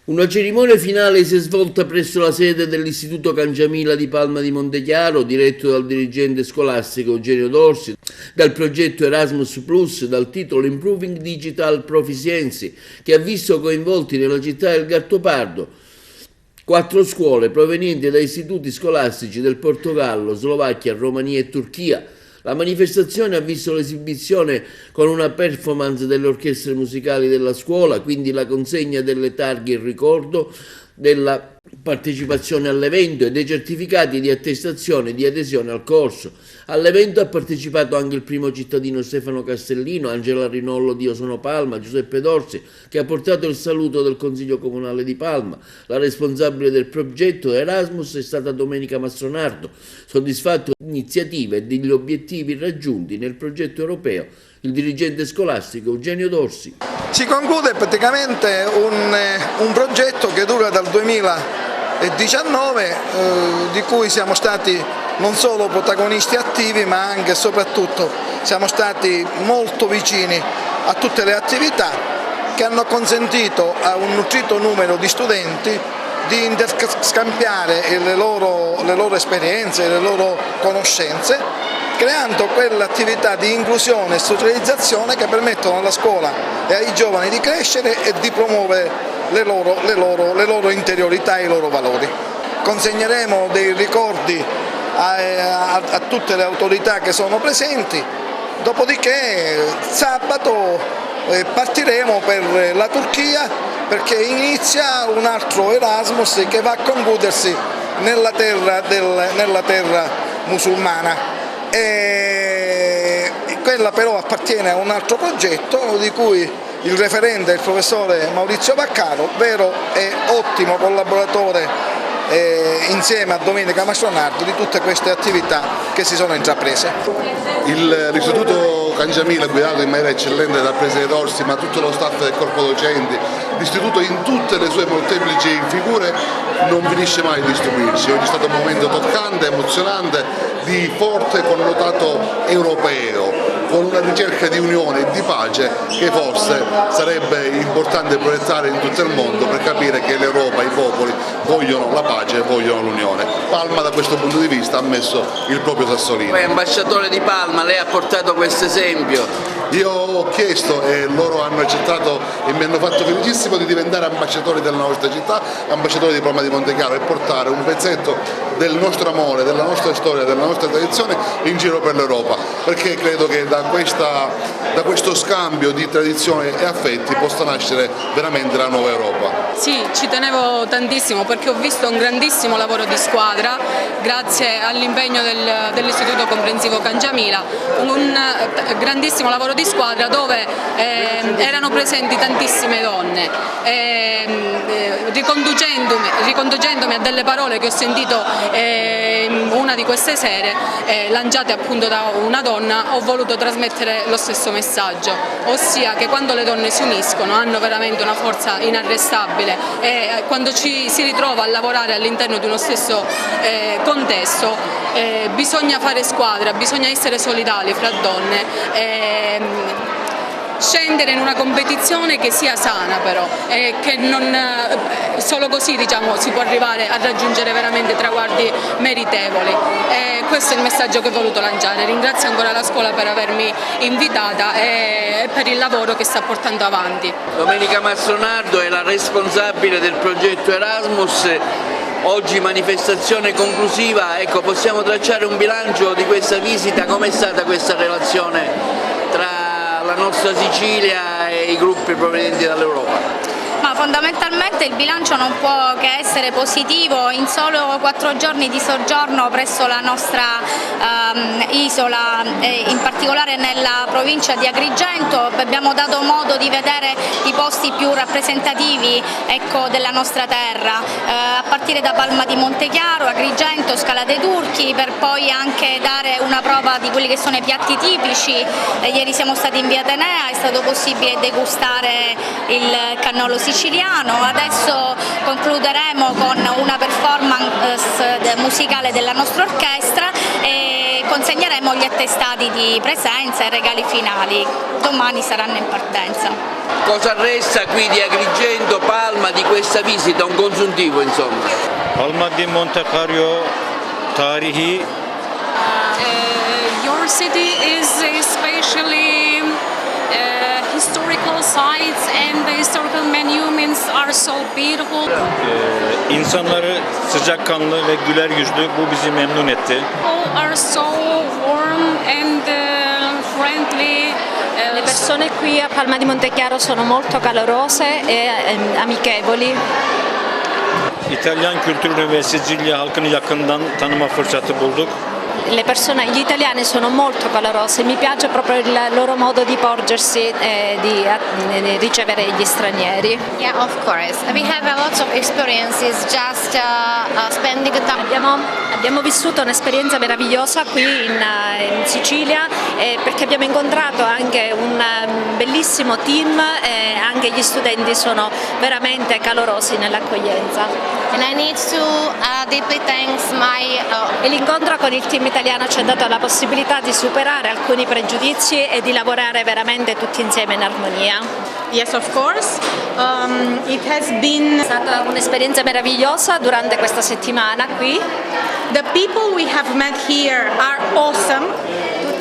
Una cerimonia finale si è svolta presso la sede dell'Istituto Cangiamila di Palma di Montechiaro, diretto dal dirigente scolastico Eugenio Dorsi, dal progetto Erasmus Plus, dal titolo Improving Digital Proficiency, che ha visto coinvolti nella città del Gattopardo 4 scuole provenienti da istituti scolastici del Portogallo, Slovacchia, Romania e Turchia. La manifestazione ha visto l'esibizione con una performance delle orchestre musicali della scuola, quindi la consegna delle targhe in ricordo della partecipazione all'evento e dei certificati di attestazione e di adesione al corso. All'evento ha partecipato anche il primo cittadino Stefano Castellino, Angela Rinollo di Osono Palma, Giuseppe Dorsi, che ha portato il saluto del Consiglio Comunale di Palma. La responsabile del progetto Erasmus è stata Domenica Mastronardo, soddisfatto dell'iniziativa e degli obiettivi raggiunti nel progetto europeo. Il dirigente scolastico Eugenio Dorsi. Si conclude praticamente un progetto che dura dal 2019, di cui siamo stati non solo protagonisti attivi, ma anche e soprattutto siamo stati molto vicini a tutte le attività che hanno consentito a un nutrito numero di studenti di interscambiare le loro esperienze, le loro conoscenze, creando quell'attività di inclusione e socializzazione che permettono alla scuola e ai giovani di crescere e di promuovere le loro interiorità e i loro valori. Consegneremo dei ricordi a tutte le autorità che sono presenti, dopodiché sabato partiremo per la Turchia perché inizia un altro Erasmus che va a concludersi nella terra musulmana. Quella però appartiene a un altro progetto di cui il referente è il professore Maurizio Vaccaro, vero e ottimo collaboratore insieme a Domenica Mastronardo di tutte queste attività che si sono intraprese. L'Istituto Cangiamila, guidato in maniera eccellente dal presidente Dorsi, ma tutto lo staff del corpo docenti, l'istituto in tutte le sue molteplici figure non finisce mai di stupirci. Oggi è stato un momento toccante, emozionante, di forte connotato europeo, con una ricerca di unione e di pace che forse sarebbe importante proiettare in tutto il mondo per capire che l'Europa, i popoli vogliono la pace e vogliono l'unione. Palma da questo punto di vista ha messo il proprio sassolino. Poi ambasciatore di Palma, lei ha portato questo esempio. Io ho chiesto e loro hanno accettato e mi hanno fatto felicissimo di diventare ambasciatori della nostra città, ambasciatori di Palma di Montechiaro, e portare un pezzetto del nostro amore, della nostra storia, della nostra tradizione in giro per l'Europa, perché credo che da questo scambio di tradizione e affetti possa nascere veramente la nuova Europa. Sì, ci tenevo tantissimo perché ho visto un grandissimo lavoro di squadra grazie all'impegno dell'Istituto Comprensivo Cangiamila, un grandissimo lavoro di squadra dove erano presenti tantissime donne. Riconducendomi a delle parole che ho sentito una di queste sere lanciate appunto da una donna, ho voluto trasmettere lo stesso messaggio, ossia che quando le donne si uniscono hanno veramente una forza inarrestabile e quando ci si ritrova a lavorare all'interno di uno stesso contesto bisogna fare squadra, bisogna essere solidali fra donne. Scendere in una competizione che sia sana però, che non solo così si può arrivare a raggiungere veramente traguardi meritevoli. Questo è il messaggio che ho voluto lanciare. Ringrazio ancora la scuola per avermi invitata e per il lavoro che sta portando avanti. Domenica Mastronardo è la responsabile del progetto Erasmus. Oggi manifestazione conclusiva, ecco, possiamo tracciare un bilancio di questa visita, com'è stata questa relazione tra la nostra Sicilia e i gruppi provenienti dall'Europa? Ma fondamentalmente il bilancio non può che essere positivo. In solo 4 giorni di soggiorno presso la nostra isola, in particolare nella provincia di Agrigento, abbiamo dato modo di vedere i posti più rappresentativi, ecco, della nostra terra, a partire da Palma di Montechiaro, Agrigento, Scala dei Turchi, per poi anche dare una prova di quelli che sono i piatti tipici. Ieri siamo stati in via Atenea, è stato possibile degustare il cannolo siciliano. Adesso concluderemo con una performance musicale della nostra orchestra e consegneremo gli attestati di presenza e regali finali. Domani saranno in partenza. Cosa resta qui di Agrigento, Palma, di questa visita, un consuntivo insomma. Palma di Monte Carlo tarihi. Your city is especially historical sites and the historical monuments are so beautiful. İnsanları sıcakkanlı ve güler yüzlü, bu bizi memnun etti. People are so warm and friendly. Le persone qui a Palma di Montechiaro sono molto calorose e amichevoli. İtalyan kültürünü ve Sicilya halkını yakından tanıma fırsatı bulduk. Le persone, gli italiani sono molto calorose, mi piace proprio il loro modo di porgersi e di ricevere gli stranieri. Yeah, of course. We have a lot of experiences just spending time. Abbiamo vissuto un'esperienza meravigliosa qui in Sicilia perché abbiamo incontrato anche un bellissimo team e anche gli studenti sono veramente calorosi nell'accoglienza. And I need to deeply thank my E l'incontro con il team italiano ci ha dato la possibilità di superare alcuni pregiudizi e di lavorare veramente tutti insieme in armonia. Yes, of course. It has been È stata un'esperienza meravigliosa durante questa settimana qui. the people we have met here are awesome.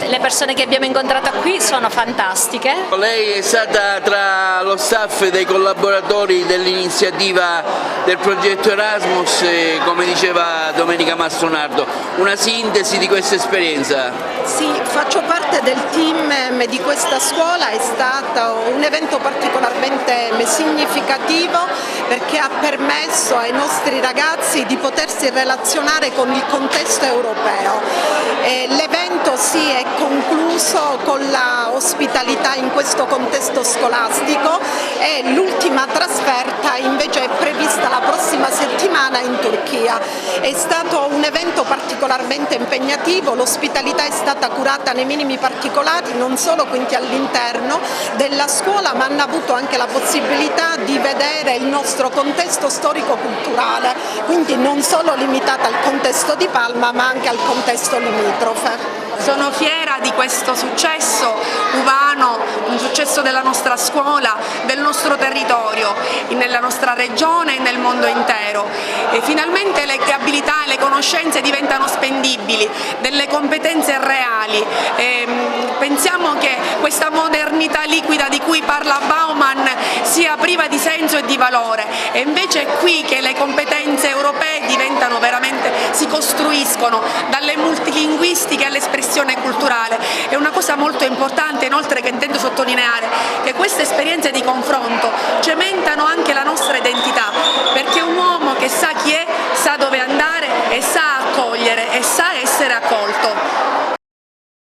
Le persone che abbiamo incontrato qui sono fantastiche. Lei è stata tra lo staff e dei collaboratori dell'iniziativa del progetto Erasmus, come diceva Domenica Mastronardo, una sintesi di questa esperienza. Sì, faccio parte del team di questa scuola, è stato un evento particolarmente significativo perché ha permesso ai nostri ragazzi di potersi relazionare con il contesto europeo. L'evento si è concluso con la ospitalità in questo contesto scolastico e l'ultima trasferta invece è prevista la prossima settimana in Turchia. È stato un evento particolarmente impegnativo, l'ospitalità è stata curata nei minimi particolari, non solo quindi all'interno della scuola, ma hanno avuto anche la possibilità di vedere il nostro contesto storico-culturale, quindi non solo limitata al contesto di Palma ma anche al contesto limitrofe. Sono fiera di questo successo umano, un successo della nostra scuola, del nostro territorio, nella nostra regione e nel mondo intero. E finalmente le abilità e le conoscenze diventano spendibili, delle competenze reali. Pensiamo che questa modernità liquida di cui parla Bauman sia priva di senso e di valore, e invece è qui che le competenze europee diventano veramente, si costruiscono dalle multilinguistiche all'espressione culturale. È una cosa molto importante inoltre che intendo sottolineare, che queste esperienze di confronto cementano anche la nostra identità.